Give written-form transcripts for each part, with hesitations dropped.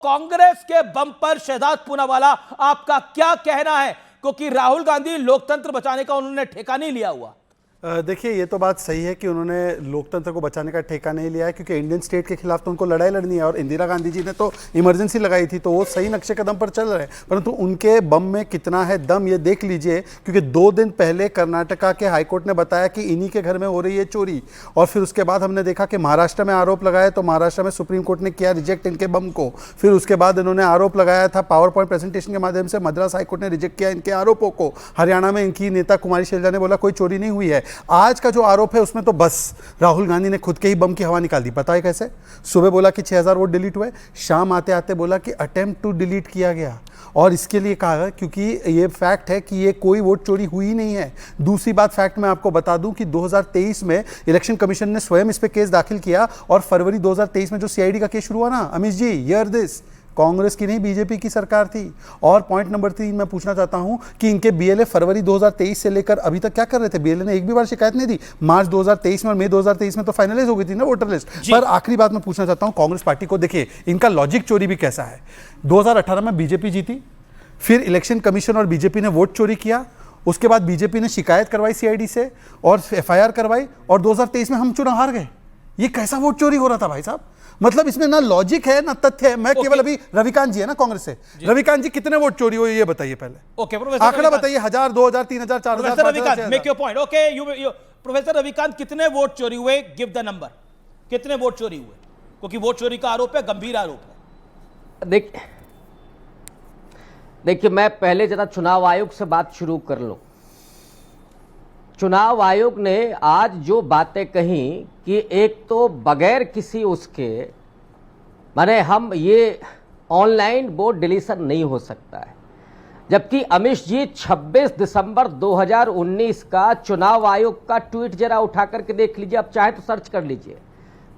कांग्रेस के बम पर शहजाद पूनावाला आपका क्या कहना है? क्योंकि राहुल गांधी लोकतंत्र बचाने का उन्होंने ठेका नहीं लिया हुआ। देखिए, ये तो बात सही है कि उन्होंने लोकतंत्र को बचाने का ठेका नहीं लिया है, क्योंकि इंडियन स्टेट के खिलाफ तो उनको लड़ाई लड़नी है और इंदिरा गांधी जी ने तो इमरजेंसी लगाई थी, तो वो सही नक्शे कदम पर चल रहे हैं। परंतु उनके बम में कितना है दम, ये देख लीजिए, क्योंकि 2 दिन पहले कर्नाटका के हाईकोर्ट ने बताया कि इन्हीं के घर में हो रही है चोरी, और फिर उसके बाद हमने देखा कि महाराष्ट्र में आरोप लगाया, तो महाराष्ट्र में सुप्रीम कोर्ट ने किया रिजेक्ट इनके बम को। फिर उसके बाद इन्होंने आरोप लगाया था पावर पॉइंट प्रेजेंटेशन के माध्यम से, मद्रास हाईकोर्ट ने रिजेक्ट किया इनके आरोपों को। हरियाणा में इनकी नेता कुमारी शैलजा ने बोला कोई चोरी नहीं हुई है। आज का जो आरोप है उसमें तो बस राहुल गांधी ने खुद के ही बम की हवा निकाल दी। पता है कैसे? सुबह बोला कि 6000 वोट डिलीट हुए, शाम आते आते बोला कि अटेम्प्ट टू डिलीट किया गया, और इसके लिए कहा क्योंकि ये फैक्ट है कि ये कोई वोट चोरी हुई नहीं है। दूसरी बात, फैक्ट मैं आपको बता दूं कि 2023 में इलेक्शन कमीशन ने स्वयं इस पे केस दाखिल किया, और फरवरी 2023 में जो सीआईडी का केस शुरू हुआ ना, अमित जी, हियर दिस, कांग्रेस की नहीं बीजेपी की सरकार थी। और पॉइंट नंबर 3 मैं पूछना चाहता हूं कि इनके बीएलए फरवरी 2023 से लेकर अभी तक क्या कर रहे थे? बीएलए ने एक भी बार शिकायत नहीं दी। मार्च 2023 में और मई 2023 में तो फाइनलाइज हो गई थी ना वोटर लिस्ट। पर आखिरी बात मैं पूछना चाहता हूं कांग्रेस पार्टी को, देखिए इनका लॉजिक चोरी भी कैसा है। 2018 में बीजेपी जीती, फिर इलेक्शन कमीशन और बीजेपी ने वोट चोरी किया, उसके बाद बीजेपी ने शिकायत करवाई सीआईडी से और एफआईआर करवाई, और 2023 में हम चुनाव हार गए। ये कैसा वोट चोरी हो रहा था भाई साहब? मतलब इसमें ना लॉजिक है ना तथ्य है। मैं केवल अभी रविकांत जी है ना कांग्रेस से, रविकांत जी कितने वोट चोरी हुए ये बताइए पहले। ओके प्रोफेसर, आंकड़ा बताइए, 1000, 2000, 3000, 4000। Ravikant, make your point. Okay you professor Ravikant, कितने वोट चोरी हुए? Give the number. कितने वोट चोरी हुए? क्योंकि वोट चोरी का आरोप है, गंभीर आरोप है। देखिए मैं पहले जरा चुनाव आयोग से बात शुरू कर लूं। चुनाव आयोग ने आज जो बातें कही कि एक तो बगैर किसी उसके, माने हम ये ऑनलाइन वोट डिलीशन नहीं हो सकता है, जबकि अमित जी 26 दिसंबर 2019 का चुनाव आयोग का ट्वीट जरा उठा करके देख लीजिए, आप चाहे तो सर्च कर लीजिए।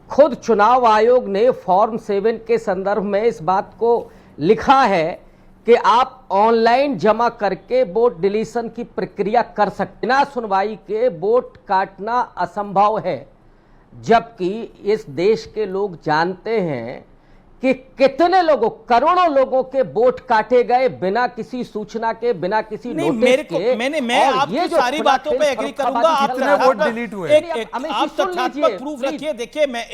खुद चुनाव आयोग ने फॉर्म 7 के संदर्भ में इस बात को लिखा है कि आप ऑनलाइन जमा करके वोट डिलीशन की प्रक्रिया कर सकते, बिना सुनवाई के वोट काटना असंभव है। जबकि इस देश के लोग जानते हैं कि कितने लोगों, करोड़ों लोगों के वोट काटे गए बिना किसी सूचना के, बिना किसी नोटिस के। मैं आपकी सारी बातों पे एग्री करूंगा। कितने वोट डिलीट हुए? आप तथ्यात्मक प्रूफ रखिए। देखिए मैं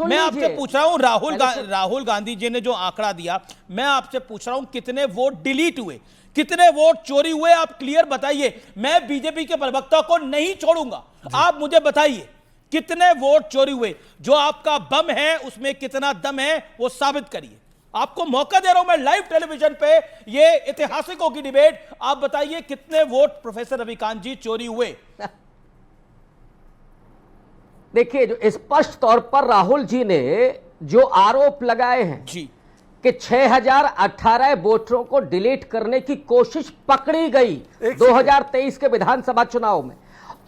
मैं आपसे पूछ रहा हूं, राहुल गांधी जी ने जो आंकड़ा दिया, मैं आपसे पूछ रहा हूं कितने वोट डिलीट हुए, कितने वोट चोरी हुए, आप क्लियर बताइए। मैं बीजेपी के प्रवक्ता को नहीं छोड़ूंगा, आप मुझे बताइए कितने वोट चोरी हुए। जो आपका बम है उसमें कितना दम है वो साबित करिए। आपको मौका दे रहा हूं मैं लाइव टेलीविजन पे, ये ऐतिहासिकों की डिबेट। आप बताइए कितने वोट प्रोफेसर रविकांत जी चोरी हुए? देखिए जो स्पष्ट तौर पर राहुल जी ने जो आरोप लगाए हैं जी कि 6018 वोटरों को डिलीट करने की कोशिश पकड़ी गई 2023 के विधानसभा चुनाव में,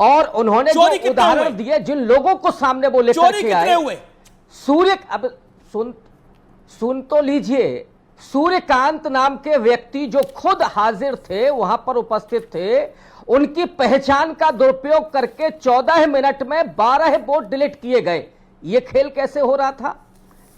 और उन्होंने जो उदाहरण दिए जिन लोगों को सामने वो लेकर के आए, सूर्य, अब सुन तो लीजिए, सूर्यकांत नाम के व्यक्ति जो खुद हाजिर थे, वहां पर उपस्थित थे, उनकी पहचान का दुरुपयोग करके 14 मिनट में 12 वोट डिलीट किए गए। ये खेल कैसे हो रहा था?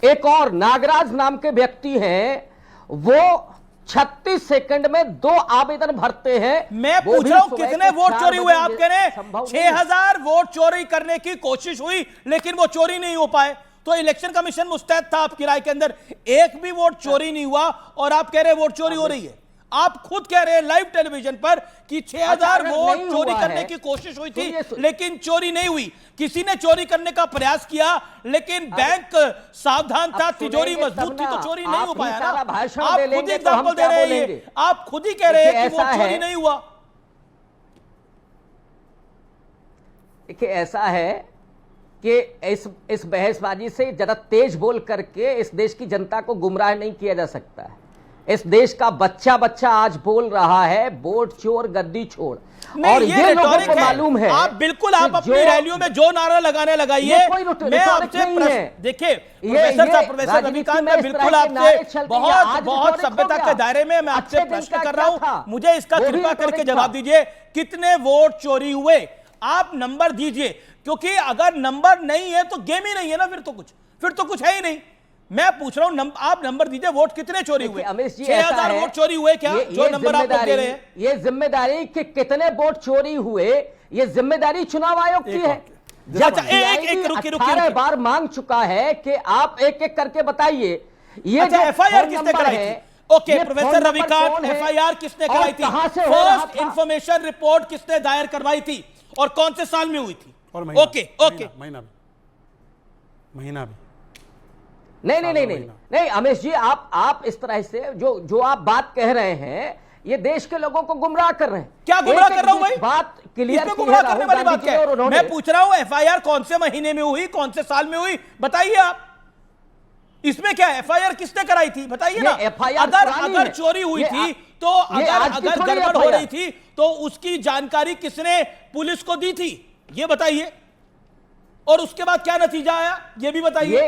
एक और नागराज नाम के व्यक्ति हैं, वो 36 सेकंड में 2 आवेदन भरते हैं। मैं पूछ रहा हूं कितने वोट चोरी हुए? आप कह रहे हैं 6000 वोट चोरी करने की कोशिश हुई लेकिन वो चोरी नहीं हो पाए, तो इलेक्शन कमीशन मुस्तैद था आपकी राय के अंदर, एक भी वोट चोरी नहीं हुआ, और आप कह रहे हैं वोट चोरी हो रही है। आप खुद कह रहे हैं लाइव टेलीविजन पर कि 6000 वोट चोरी करने की कोशिश हुई थी लेकिन चोरी नहीं हुई। किसी ने चोरी करने का प्रयास किया लेकिन बैंक सावधान था, तिजोरी मजबूत थी, तो चोरी नहीं हो पाया ना। आप खुद एग्जांपल दे रहे हैं, आप खुद ही कह रहे हैं कि वो चोरी नहीं हुआ। देखिए ऐसा है कि इस बहसबाजी से ज्यादा तेज बोल करके इस देश की जनता को गुमराह नहीं किया जा सकता है। इस देश का बच्चा आज बोल रहा है वोट चोर गद्दी छोड़, और ये लोगों को मालूम है। आप बिल्कुल आप अपनी रैलियों में जो नारा लगाने लगाइए। मैं आपसे देखिए प्रोफेसर रविकांत, मैं बिल्कुल आपसे बहुत सभ्यता के दायरे में मैं आपसे प्रश्न कर रहा हूं, मुझे इसका कृपा करके जवाब दीजिए, कितने वोट चोरी हुए? आप नंबर दीजिए, क्योंकि अगर नंबर नहीं है तो गेम ही नहीं है ना, फिर तो कुछ है ही नहीं। मैं पूछ रहा हूं आप नंबर दीजिए, वोट कितने चोरी हुए? अमित जी, 6000 वोट चोरी हुए क्या? जो नंबर आप लोग दे रहे हैं, ये जिम्मेदारी कि कितने वोट चोरी हुए, ये जिम्मेदारी चुनाव आयोग की है। अच्छा, एक रुकिए 18 बार मांग चुका है कि आप एक एक करके बताइए। ये अच्छा, एफआईआर किसने कराई थी? ओके, प्रोफेसर रविकांत, एफआईआर किसने कराई थी? फर्स्ट इंफॉर्मेशन रिपोर्ट किसने दायर करवाई थी और कौन से साल में हुई थी? ओके महीना भी नहीं अमीश जी, आप इस तरह से जो आप बात कह रहे हैं, ये देश के लोगों को गुमराह कर रहे हैं। क्या गुमराह कर रहा हूं भाई? बात क्लियर गुमराह करने वाली बात क्या है? मैं पूछ रहा हूं एफआईआर कौन से महीने में हुई, कौन से साल में हुई, बताइए आप। इसमें क्या एफआईआर किसने कराई थी बताइए ना। अगर चोरी हुई थी तो अगर गड़बड़ हो रही थी तो उसकी जानकारी किसने पुलिस को दी थी, ये बताइए। और उसके बाद क्या नतीजा आया ये भी बताइए।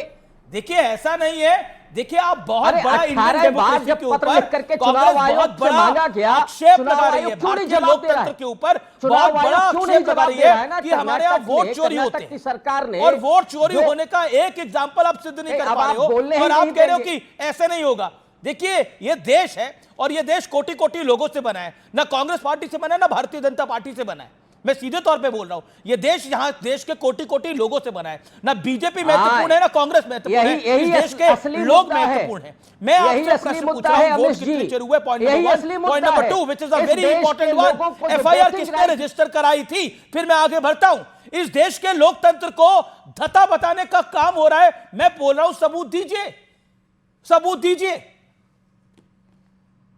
देखिए ऐसा नहीं है, देखिए आप बहुत बड़ा इंडियन डेमोक्रेसी के ऊपर कांग्रेस बहुत बड़ा आक्षेप लगा रही है, भारतीय लोकतंत्र के ऊपर बहुत बड़ा आक्षेप लगा रही है कि हमारे यहाँ वोट चोरी होते हैं सरकार ने, और वोट चोरी होने का एक एग्जांपल आप सिद्ध नहीं कर पा रहे हो और आप कह रहे हो कि ऐसे नहीं होगा। देखिए ये देश है और ये देश कोटि कोटि लोगों से बना है, ना कांग्रेस पार्टी से बना है ना भारतीय जनता पार्टी से बना है। मैं सीधे तौर पे बोल रहा हूं, ये देश यहाँ देश के कोटि कोटि लोगों से बना है, ना बीजेपी महत्वपूर्ण है ना कांग्रेस महत्वपूर्ण है, इस देश के लोग महत्वपूर्ण हैं। मैं आपसे प्रश्न पूछ रहा हूं, वोट कितने चोरी हुए? Point number 2 which is a very important one, FIR किसने रजिस्टर कराई थी? फिर मैं आगे बढ़ता हूं। इस देश के लोकतंत्र को धता बताने का काम हो रहा है। मैं बोल रहा हूं सबूत दीजिए, सबूत दीजिए।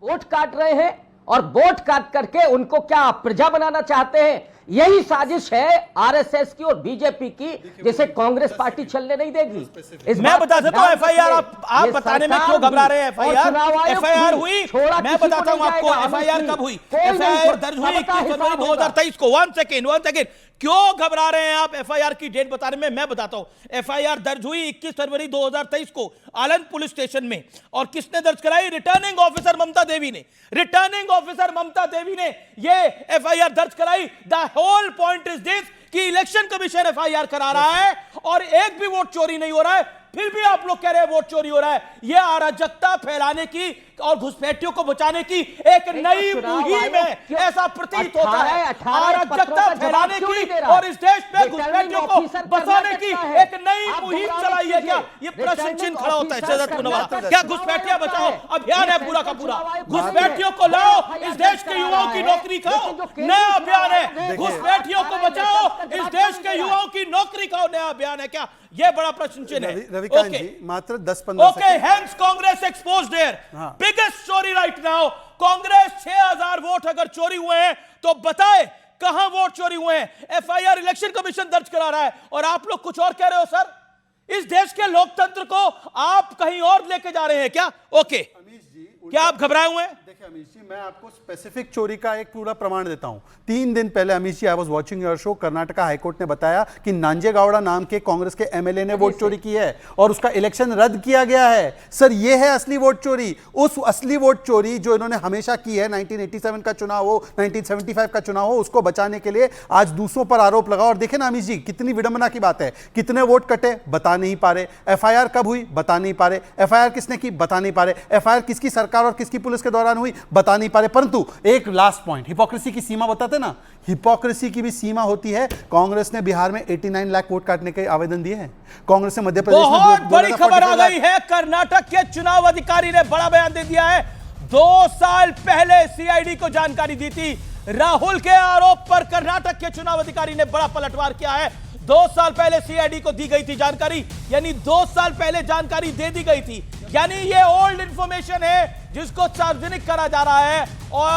वोट काट रहे हैं और वोट काट करके उनको क्या प्रजा बनाना चाहते हैं। यही साजिश है आरएसएस की और बीजेपी की, जिसे कांग्रेस पार्टी चलने नहीं देगी। मैं बता देता हूं एफआईआर आप बताने में क्यों घबरा रहे हैं। एफआईआर हुई, मैं बताता हूं आपको एफआईआर कब हुई। एफआईआर दर्ज हुई 21 फरवरी 2023 को। वन सेकेंड, क्यों घबरा रहे हैं आप एफआईआर की डेट बताने में? मैं बताता हूं। एफआईआर दर्ज हुई 21 फरवरी 2023 को आनंद पुलिस स्टेशन में, और किसने दर्ज कराई? रिटर्निंग ऑफिसर ममता देवी ने। रिटर्निंग ऑफिसर ममता देवी ने ये एफआईआर दर्ज कराई। The whole point is this कि इलेक्शन कमीशन एफआईआर करा रहा है और एक भी वोट चोरी नहीं हो रहा है, फिर भी आप लोग कह रहे हैं वोट चोरी हो रहा है। यह अराजकता फैलाने की और घुसपैठियों को बचाने की एक नई मुहिम है, ऐसा प्रतीत होता है। अराजकता फैलाने की और इस देश में घुसपैठियों को बचाने की एक नई मुहिम चलाई है क्या? ये प्रश्न चिन्ह खड़ा होता है शहजाद पूनावाला। क्या घुसपैठियां बचाओ अभियान है पूरा का पूरा? घुसपैठियों को लाओ, इस देश के युवाओं की नौकरी खाओ, नया अभियान है। घुसपैठियों को बचाओ, इस देश के युवाओं की नौकरी खाओ, नया अभियान है क्या? यह बड़ा प्रश्न चिन्ह है। रविकांत जी मात्र 10-15 okay, hence Congress exposed here. Biggest story right now, Congress 6000 vote अगर चोरी हुए हैं तो बताए कहां वोट चोरी हुए हैं। एफआईआर इलेक्शन कमीशन दर्ज करा रहा है और आप लोग कुछ और कह रहे हो। सर इस देश के लोकतंत्र को आप कहीं और लेके जा रहे हैं क्या? ओके, क्या आप घबराए हुए हैं? देखिए अमीश जी, मैं आपको स्पेसिफिक चोरी का एक पूरा प्रमाण देता हूं। 3 दिन पहले Amish ji, I was watching your show, Karnataka high court ने बताया कि नांजेगौड़ा नाम के कांग्रेस के एमएलए ने वोट चोरी की है और उसका इलेक्शन रद्द किया गया है। सर ये है असली वोट चोरी। उस असली वोट चोरी जो इन्होंने हमेशा की है, 1987 का चुनाव हो, 1975 का चुनाव हो, उसको बचाने के लिए आज दूसरों पर आरोप लगा। और देखे ना अमीश जी, कितनी विडंबना की बात है। कितने वोट कटे बता नहीं पा रहे, एफआईआर कब हुई बता नहीं पा रहे, एफआईआर किसने की बता नहीं पा रहे, एफआईआर किसकी सरकार और किसकी पुलिस के दौरान हुई बता नहीं पा रहे। परंतु एक लास्ट पॉइंट, हिपोक्रेसी की सीमा बताते ना, हिपोक्रेसी की भी सीमा होती है। कांग्रेस ने बिहार में 89 लाख वोट काटने के आवेदन दिए हैं। कांग्रेस ने मध्य प्रदेश में बहुत बड़ी खबर आ गई है। कर्नाटक के चुनाव अधिकारी ने बड़ा बयान दे दिया है। 2 साल पहले सीआईडी को जानकारी दी थी। राहुल के आरोप पर कर्नाटक के चुनाव अधिकारी ने बड़ा पलटवार किया है। 2 साल पहले सीआईडी को दी गई थी जानकारी, यानी 2 साल पहले जानकारी दे दी गई थी, यानी ये ओल्ड इंफॉर्मेशन है जिसको सार्वजनिक करा जा रहा है। और